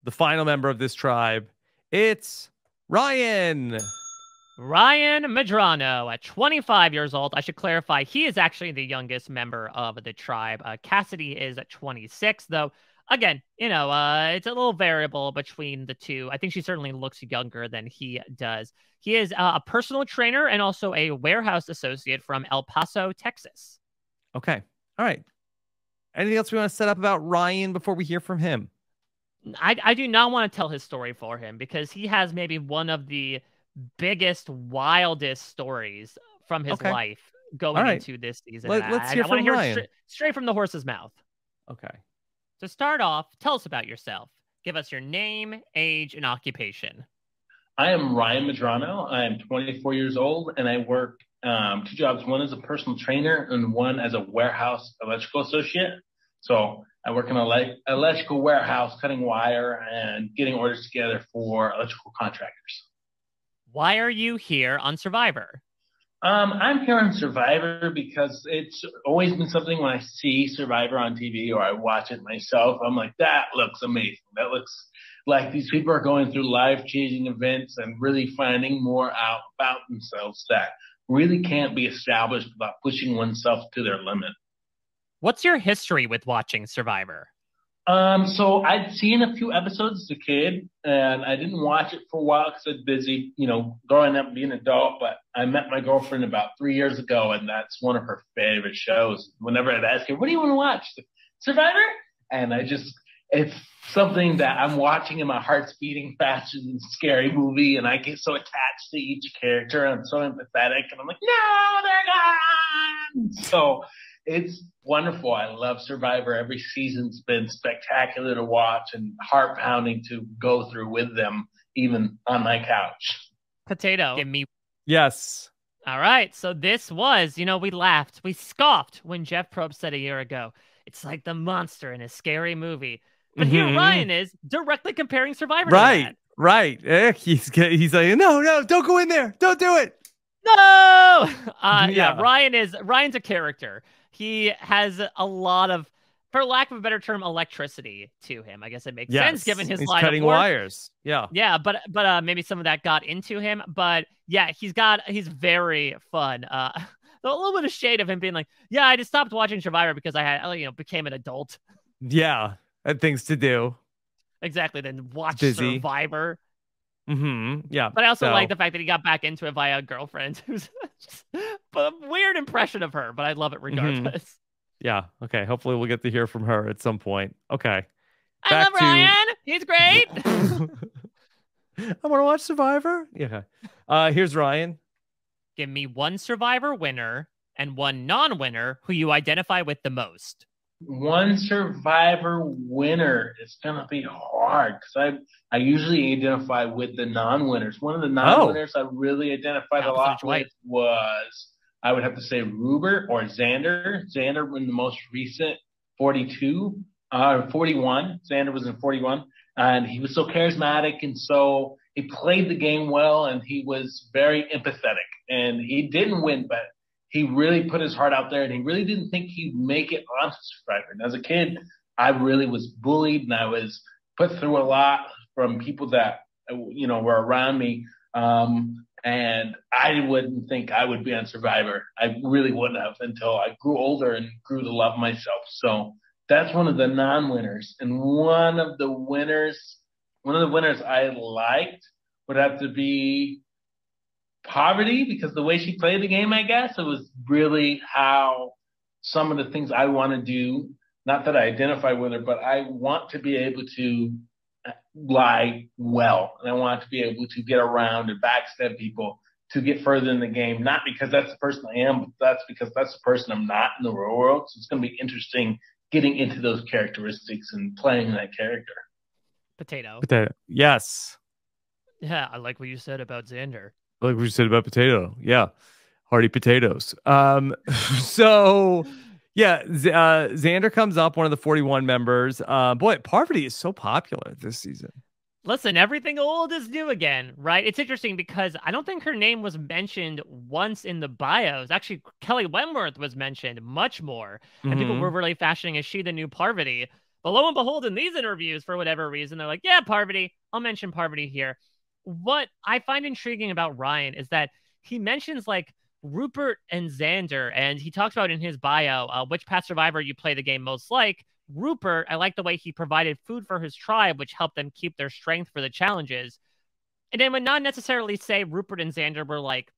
the final member of this tribe. It's Ryan. Ryan Medrano at 25 years old. I should clarify, he is actually the youngest member of the tribe. Cassidy is at 26, though. Again, it's a little variable between the two. I think she certainly looks younger than he does. He is a personal trainer and also a warehouse associate from El Paso, Texas. Okay. All right. Anything else we want to set up about Ryan before we hear from him? I do not want to tell his story for him because he has maybe one of the biggest, wildest stories from his life going into this season. Let's hear from Ryan. Straight from the horse's mouth. Okay. To start off, tell us about yourself. Give us your name, age, and occupation. I am Ryan Medrano. I am 24 years old, and I work two jobs. One as a personal trainer and one as a warehouse electrical associate. So I work in an electrical warehouse, cutting wire and getting orders together for electrical contractors. Why are you here on Survivor? I'm here on Survivor because it's always been something when I see Survivor on TV or I watch it myself, I'm like, that looks amazing. That looks like these people are going through life-changing events and really finding more out about themselves that really can't be established without pushing oneself to their limit. What's your history with watching Survivor? So I'd seen a few episodes as a kid, and I didn't watch it for a while because I was busy, growing up and being an adult. But I met my girlfriend about 3 years ago, and that's one of her favorite shows. Whenever I'd ask her, what do you want to watch? Survivor? And it's something that I'm watching and my heart's beating faster than a scary movie, and I get so attached to each character, and I'm so empathetic, and I'm like, no, they're gone! So it's wonderful. I love Survivor. Every season's been spectacular to watch and heart-pounding to go through with them, even on my couch. Potato, give me... Yes. All right, so this was, we laughed. We scoffed when Jeff Probst said a year ago, it's like the monster in a scary movie. But here Ryan is directly comparing Survivor to that. Right. He's like, no, don't go in there. Don't do it. No! Ryan's a character. He has a lot of, for lack of a better term, electricity to him. I guess it makes sense given his line cutting of work. Wires. Yeah. Yeah, but maybe some of that got into him. But yeah, he's very fun. A little bit of shade of him being like, yeah, I just stopped watching Survivor because I became an adult. Yeah, had things to do. Exactly. Then watch Survivor. Yeah. But I also like the fact that he got back into it via a girlfriend who's just a weird impression of her, but I love it regardless. Yeah. Okay. Hopefully we'll get to hear from her at some point. Okay. I love Ryan. He's great. I want to watch Survivor. Yeah. Here's Ryan. Give me one Survivor winner and one non-winner who you identify with the most. One Survivor winner is going to be hard because I usually identify with the non-winners. One of the non-winners I really identified a lot with was, I would have to say, Ruber or Xander. Xander in the most recent 41. Xander was in 41. And he was so charismatic, and so he played the game well, and he was very empathetic. And he didn't win, but he really put his heart out there, and he really didn't think he'd make it onto Survivor. And as a kid, I really was bullied, and I was put through a lot from people that, were around me. And I wouldn't think I would be on Survivor. I really wouldn't have until I grew older and grew to love myself. So that's one of the non-winners. And one of the winners I liked would have to be Poverty, because the way she played the game, I guess, it was really how some of the things I want to do, not that I identify with her, but I want to be able to lie well. And I want to be able to get around and backstab people to get further in the game, not because that's the person I am, but that's because that's the person I'm not in the real world. So it's going to be interesting getting into those characteristics and playing that character. Potato. Yes. Yeah, I like what you said about Xander. Like we said about potato. Yeah. Hearty potatoes. So yeah, Xander comes up, one of the 41 members. Boy, Poverty is so popular this season. Listen, everything old is new again, right? It's interesting because I don't think her name was mentioned once in the bios. Actually, Kelly Wentworth was mentioned much more. And people were really fashioning, is she the new Parvati? But lo and behold, in these interviews, for whatever reason, they're like, yeah, Parvati, I'll mention Parvati here. What I find intriguing about Ryan is that he mentions like Rupert and Xander, and he talks about in his bio, which past survivor you play the game most like. Rupert, I like the way he provided food for his tribe, which helped them keep their strength for the challenges. And then would not necessarily say Rupert and Xander were like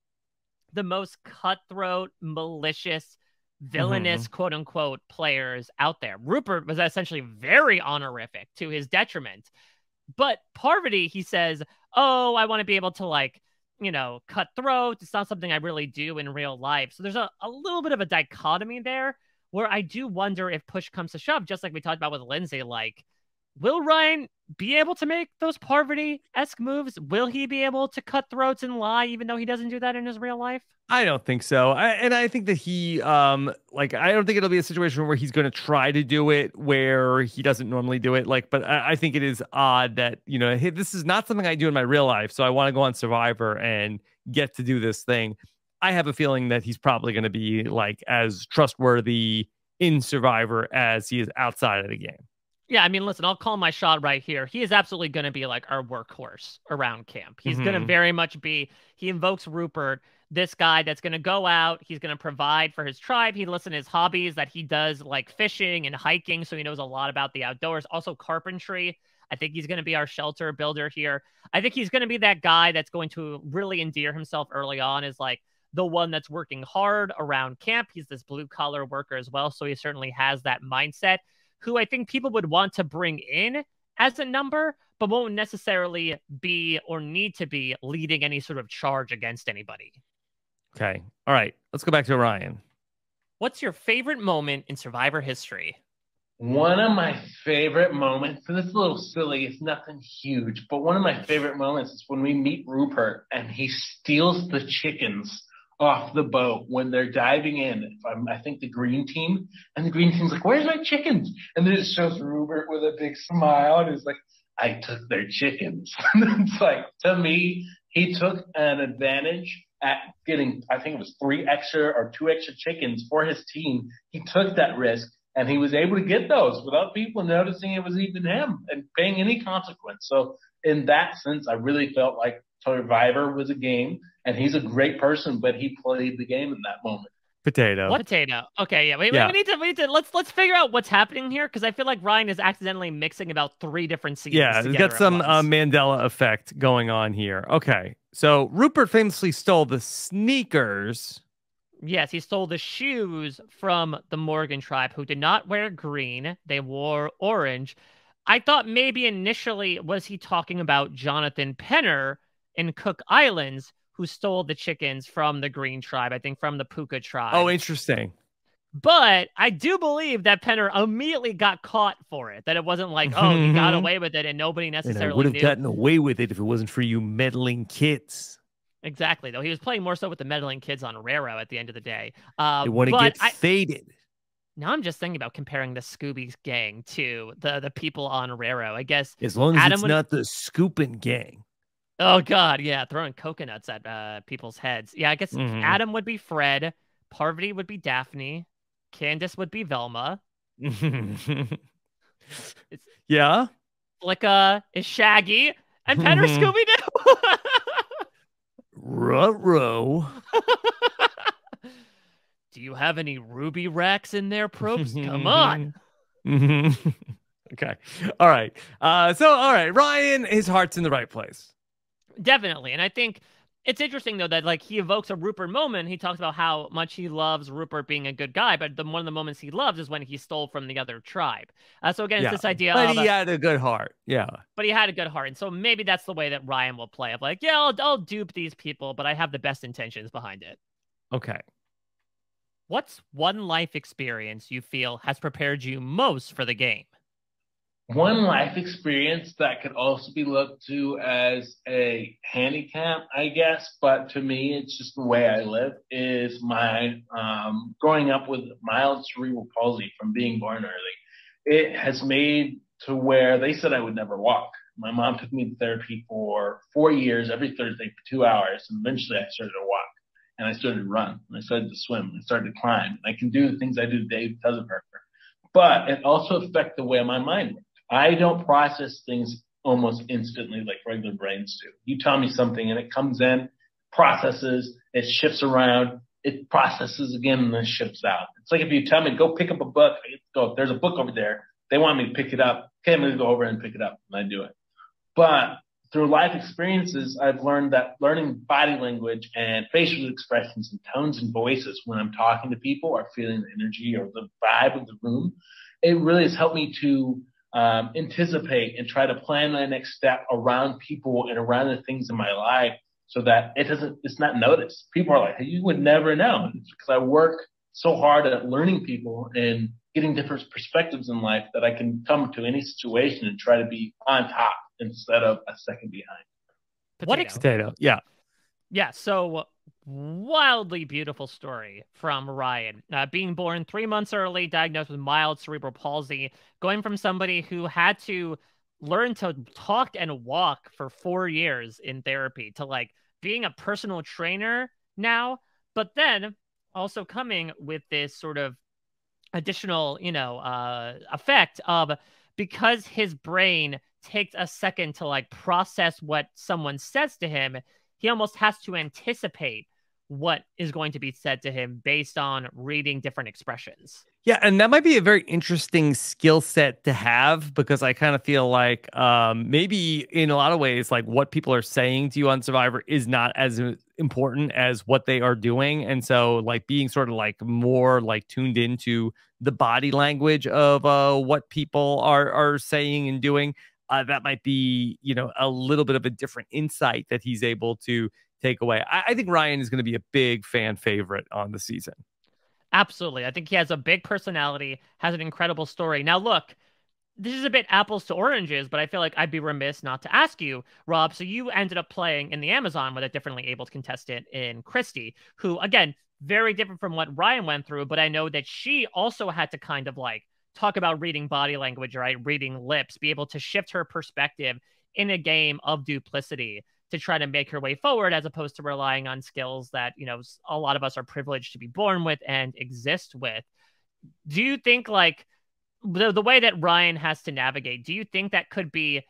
the most cutthroat, malicious, villainous, quote unquote, players out there. Rupert was essentially very honorific to his detriment. But Parvati, he says, oh, I want to be able to like, you know, cut throats. It's not something I really do in real life. So there's a little bit of a dichotomy there where I do wonder if push comes to shove, just like we talked about with Lindsay, like, will Ryan be able to make those Parvati-esque moves? Will he be able to cut throats and lie, even though he doesn't do that in his real life? I don't think so. I think that he, like, I don't think it'll be a situation where he's going to try to do it where he doesn't normally do it. Like, but I think it is odd that, you know, hey, this is not something I do in my real life. So I want to go on Survivor and get to do this thing. I have a feeling that he's probably going to be like as trustworthy in Survivor as he is outside of the game. Yeah, I mean, listen, I'll call my shot right here. He is absolutely going to be like our workhorse around camp. He's going to very much be, he invokes Rupert, this guy that's going to go out. He's going to provide for his tribe. He lists in his hobbies that he does like fishing and hiking. So he knows a lot about the outdoors. Also carpentry. I think he's going to be our shelter builder here. I think he's going to be that guy that's going to really endear himself early on as like the one that's working hard around camp. He's this blue collar worker as well. So he certainly has that mindset, who I think people would want to bring in as a number, but won't necessarily be or need to be leading any sort of charge against anybody. Okay. All right. Let's go back to Ryan. What's your favorite moment in Survivor history? One of my favorite moments, and it's a little silly, it's nothing huge, but one of my favorite moments is when we meet Rupert and he steals the chickens off the boat when they're diving in. I think the green team, and the green team's like, where's my chickens? And then it shows Rupert with a big smile and he's like, I took their chickens. It's like, to me, he took an advantage at getting, I think it was 2 extra chickens for his team. He took that risk and he was able to get those without people noticing it was even him and paying any consequence. So in that sense, I really felt like Survivor was a game, and he's a great person, but he played the game in that moment. Potato. What potato? Okay, yeah. We need to let's figure out what's happening here, because I feel like Ryan is accidentally mixing about 3 different scenes. Yeah, he's got some Mandela effect going on here. Okay, so Rupert famously stole the sneakers. Yes, he stole the shoes from the Morgan tribe, who did not wear green. They wore orange. I thought maybe initially was he talking about Jonathan Penner in Cook Islands, who stole the chickens from the Green tribe, I think from the Puka tribe. Oh, interesting. But I do believe that Penner immediately got caught for it, that it wasn't like, oh, he got away with it and nobody necessarily and I would have gotten away with it if it wasn't for you meddling kids. Exactly, though. He was playing more so with the meddling kids on RHAP at the end of the day. They want to get faded. Now I'm just thinking about comparing the Scooby gang to the people on RHAP. I guess as long as it's not the Scoopin' gang. Oh, God, yeah, throwing coconuts at people's heads. Yeah, I guess Adam would be Fred, Parvati would be Daphne, Candace would be Velma. Yeah? Flicka is Shaggy, and Penner Scooby-Doo. Ruh-roh. Do you have any ruby racks in there, Probst? Come on. Okay. All right. All right. Ryan, his heart's in the right place. Definitely. And I think it's interesting, though, that like he evokes a Rupert moment. He talks about how much he loves Rupert being a good guy, but one of the moments he loves is when he stole from the other tribe. So again, it's this idea but he had a good heart. Yeah. But he had a good heart. And so maybe that's the way that Ryan will play, of like, yeah, I'll dupe these people, but I have the best intentions behind it. Okay. What's one life experience you feel has prepared you most for the game? One life experience that could also be looked to as a handicap, I guess, but to me, it's just the way I live, is my growing up with mild cerebral palsy from being born early. It has made to where they said I would never walk. My mom took me to therapy for 4 years, every Thursday for 2 hours, and eventually I started to walk, and I started to run, and I started to swim, and I started to climb. I can do the things I do today because of her. but it also affects the way my mind works. I don't process things almost instantly like regular brains do. You tell me something and it comes in, processes, it shifts around, it processes again, and then shifts out. It's like if you tell me, go pick up a book, I go, there's a book over there. They want me to pick it up. Okay, I'm going to go over and pick it up, and I do it. But through life experiences, I've learned that learning body language and facial expressions and tones and voices when I'm talking to people or feeling the energy or the vibe of the room, it really has helped me to anticipate and try to plan my next step around people and around the things in my life so that it's not noticed. People are like, hey, you would never know. It's because I work so hard at learning people and getting different perspectives in life that I can come to any situation and try to be on top instead of a second behind. Potato. Yeah. Yeah. So wildly beautiful story from Ryan. Being born 3 months early, diagnosed with mild cerebral palsy, going from somebody who had to learn to talk and walk for 4 years in therapy to like being a personal trainer now, but then also coming with this sort of additional, effect of, because his brain takes a second to like process what someone says to him, he almost has to anticipate what is going to be said to him based on reading different expressions. Yeah, and that might be a very interesting skill set to have, because I kind of feel like maybe in a lot of ways, like what people are saying to you on Survivor is not as important as what they are doing. And so like being sort of like more like tuned into the body language of what people are saying and doing, that might be, a little bit of a different insight that he's able to take away. I think Ryan is going to be a big fan favorite on the season. Absolutely. I think he has a big personality, has an incredible story. Now, look, this is a bit apples to oranges, but I feel like I'd be remiss not to ask you, Rob. So you ended up playing in the Amazon with a differently abled contestant in Christy, who, again, very different from what Ryan went through, but I know that she also had to kind of like talk about reading body language, right? Reading lips, be able to shift her perspective in a game of duplicity to try to make her way forward, as opposed to relying on skills that, a lot of us are privileged to be born with and exist with. Do you think like the way that Ryan has to navigate, do you think that could be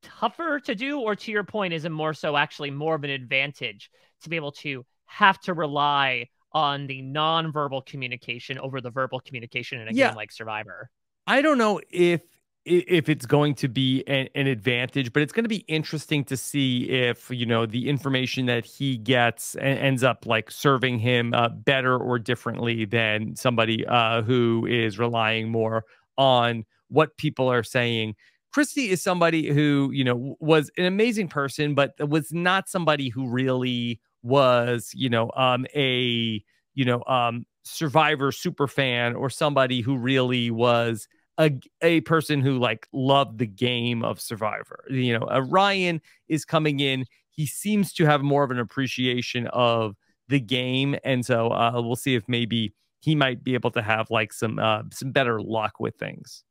tougher to do? Or to your point, is it more so actually more of an advantage to be able to have to rely on the nonverbal communication over the verbal communication in a game like Survivor? I don't know if it's going to be an advantage, but it's going to be interesting to see if, the information that he gets ends up like serving him better or differently than somebody who is relying more on what people are saying. Christy is somebody who, was an amazing person, but was not somebody who really was, Survivor super fan, or somebody who really was a person who like loved the game of Survivor. Ryan is coming in. He seems to have more of an appreciation of the game. And so we'll see if maybe he might be able to have like some better luck with things.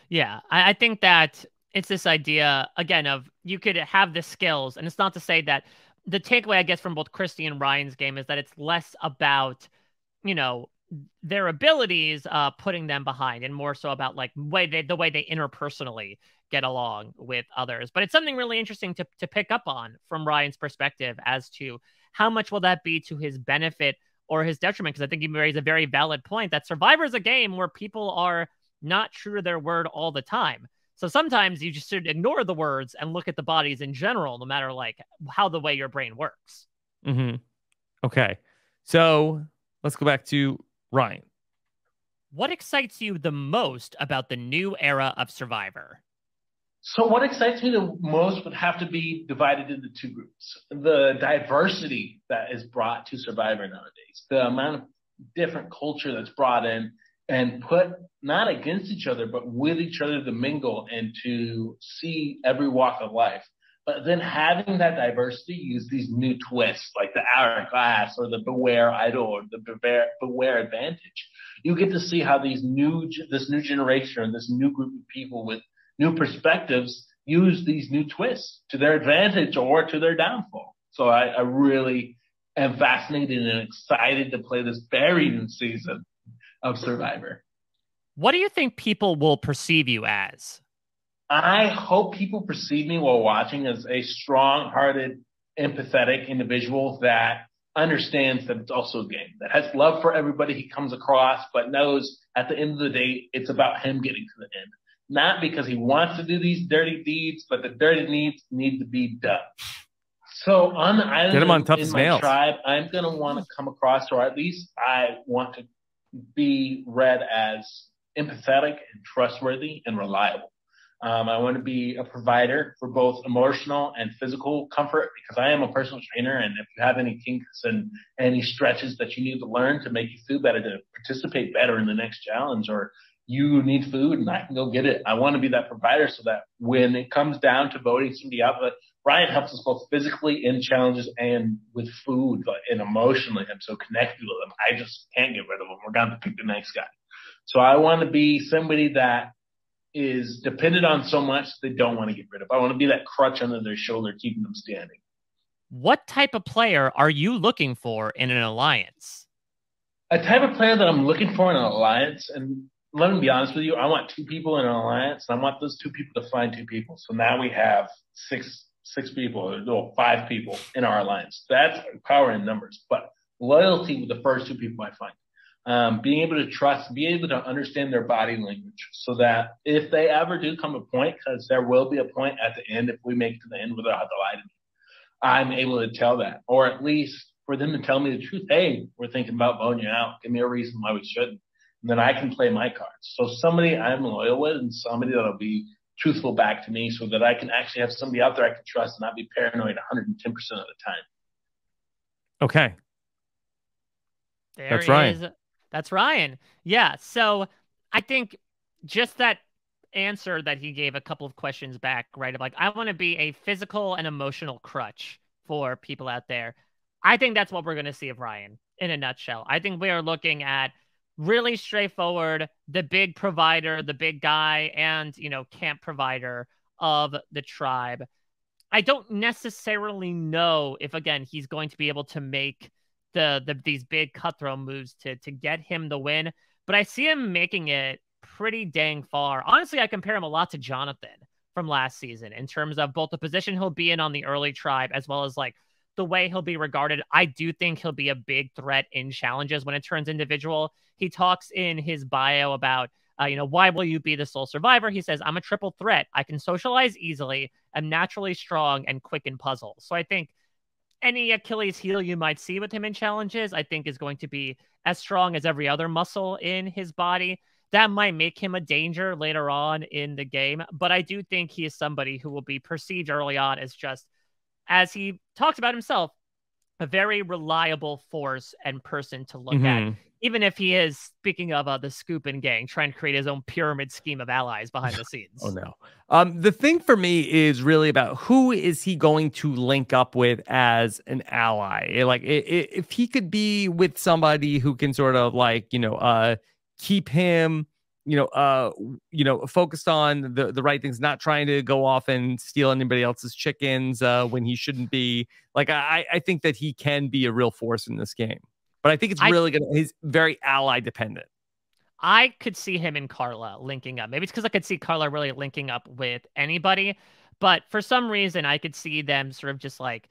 Yeah, I think that it's this idea, again, of you could have the skills. And it's not to say that the takeaway, I guess, from both Christy and Ryan's game is that it's less about, their abilities, putting them behind, and more so about like the way they interpersonally get along with others. But it's something really interesting to pick up on from Ryan's perspective as to how much will that be to his benefit or his detriment. Because I think he raised a very valid point that Survivor is a game where people are not true to their word all the time. So sometimes you just should ignore the words and look at the bodies in general, no matter like how the way your brain works. Mm-hmm. Okay. So let's go back to Ryan. What excites you the most about the new era of Survivor? So what excites me the most would have to be divided into two groups. The diversity that is brought to Survivor nowadays, the amount of different culture that's brought in and put not against each other, but with each other to mingle and to see every walk of life. But then having that diversity use these new twists, like the hourglass or the beware idol or the beware advantage. You get to see how this new generation or this new group of people with new perspectives use these new twists to their advantage or to their downfall. So I really am fascinated and excited to play this very new season of Survivor. What do you think people will perceive you as? I hope people perceive me while watching as a strong-hearted, empathetic individual that understands that it's also a game, that has love for everybody he comes across, but knows at the end of the day, it's about him getting to the end. Not because he wants to do these dirty deeds, but the dirty deeds need to be done. So on the island, get him on in my tribe, I'm going to want to come across, or at least I want to be read as empathetic and trustworthy and reliable. I want to be a provider for both emotional and physical comfort because I am a personal trainer. And if you have any kinks and any stretches that you need to learn to make you feel better, to participate better in the next challenge, or you need food and I can go get it, I want to be that provider so that when it comes down to voting somebody out, like Ryan helps us both physically in challenges and with food, and emotionally. I'm so connected with him. I just can't get rid of him. We're going to pick the next guy. So I want to be somebody that is dependent on so much they don't want to get rid of. I want to be that crutch under their shoulder, keeping them standing. What type of player are you looking for in an alliance? A type of player that I'm looking for in an alliance, and let me be honest with you, I want 2 people in an alliance, and I want those 2 people to find 2 people. So now we have six people, no, 5 people in our alliance. That's power in numbers, but loyalty with the first 2 people I find. Being able to trust, being able to understand their body language so that if they ever do come a point, because there will be a point at the end, if we make it to the end where they'll have to lie to me, I'm able to tell that, or at least for them to tell me the truth. Hey, we're thinking about voting you out. Give me a reason why we shouldn't. And then I can play my cards. So somebody I'm loyal with and somebody that'll be truthful back to me so that I can actually have somebody out there I can trust and not be paranoid 110% of the time. Okay. That's Ryan. That's Ryan. Yeah. So I think just that answer that he gave a couple of questions back, right? Of like, I want to be a physical and emotional crutch for people out there. I think that's what we're going to see of Ryan in a nutshell. I think we are looking at really straightforward, the big provider, the big guy, and, camp provider of the tribe. I don't necessarily know if, again, he's going to be able to make these big cutthroat moves to get him the win, but I see him making it pretty dang far. Honestly, I compare him a lot to Jonathan from last season in terms of both the position he'll be in on the early tribe as well as like the way he'll be regarded. I do think he'll be a big threat in challenges when it turns individual. He talks in his bio about why will you be the sole survivor? He says, I'm a triple threat. I can socialize easily. I'm naturally strong and quick in puzzles. So I think any Achilles heel you might see with him in challenges, I think is going to be as strong as every other muscle in his body. That might make him a danger later on in the game, but I do think he is somebody who will be perceived early on as just, as he talked about himself, a very reliable force and person to look at, even if he is, speaking of the Scoop and gang, trying to create his own pyramid scheme of allies behind the scenes. Oh, no. The thing for me is really about who is he going to link up with as an ally? Like, if he could be with somebody who can sort of like, keep him, focused on the right things, not trying to go off and steal anybody else's chickens when he shouldn't be. Like, I think that he can be a real force in this game. But I think it's really he's very ally dependent. I could see him and Carla linking up. Maybe it's because I could see Carla really linking up with anybody. But for some reason, I could see them sort of just like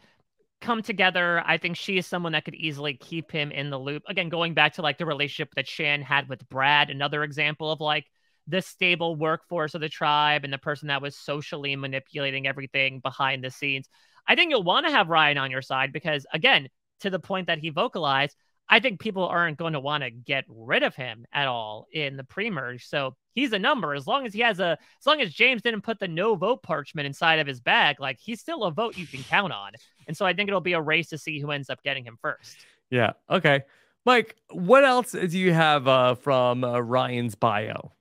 come together. I think she is someone that could easily keep him in the loop. Again, going back to like the relationship that Shan had with Brad, another example of like the stable workforce of the tribe and the person that was socially manipulating everything behind the scenes. I think you'll want to have Ryan on your side because, again, to the point that he vocalized, I think people aren't going to want to get rid of him at all in the pre-merge. So he's a number. As long as James didn't put the no vote parchment inside of his bag, like he's still a vote you can count on. And so I think it'll be a race to see who ends up getting him first. Yeah. Okay. Mike, what else do you have from Ryan's bio?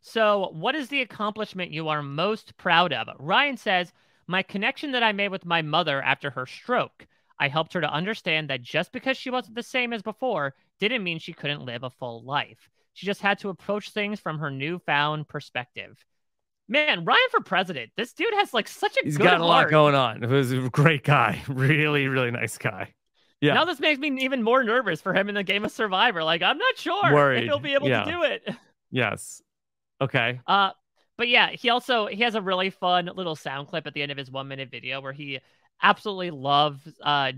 So what is the accomplishment you are most proud of? Ryan says, my connection that I made with my mother after her stroke. I helped her to understand that just because she wasn't the same as before didn't mean she couldn't live a full life. She just had to approach things from her newfound perspective. Man, Ryan for president. This dude has like such a He's good got a lot heart. going on. He was a great guy. Really, really nice guy. Yeah. Now this makes me even more nervous for him in the game of Survivor. Like, I'm not sure if he'll be able to do it. Yes. Okay. But yeah, he has a really fun little sound clip at the end of his 1 minute video where he absolutely loves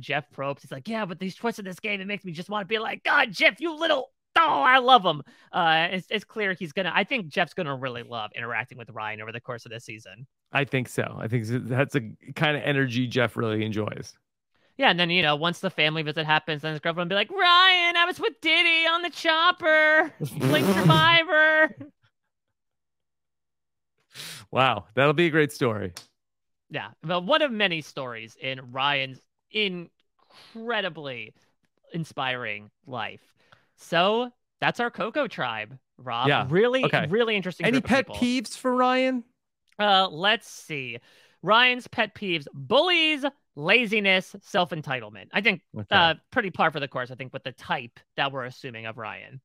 Jeff Probst. He's like, yeah, but these twists in this game, it makes me just want to be like, God, Jeff, you little I love him. It's clear I think Jeff's gonna really love interacting with Ryan over the course of this season. I think so. I think that's a kind of energy Jeff really enjoys. Yeah, and then, once the family visit happens, then his girlfriend will be like, Ryan, I was with Diddy on the chopper. Like Survivor. Wow, that'll be a great story. Yeah, well, one of many stories in Ryan's incredibly inspiring life. So that's our Coco tribe, Rob. Yeah. Really, okay. really interesting. Any pet peeves for Ryan? Let's see. Ryan's pet peeves: bullies, laziness, self-entitlement. I think pretty par for the course, I think, with the type that we're assuming of Ryan.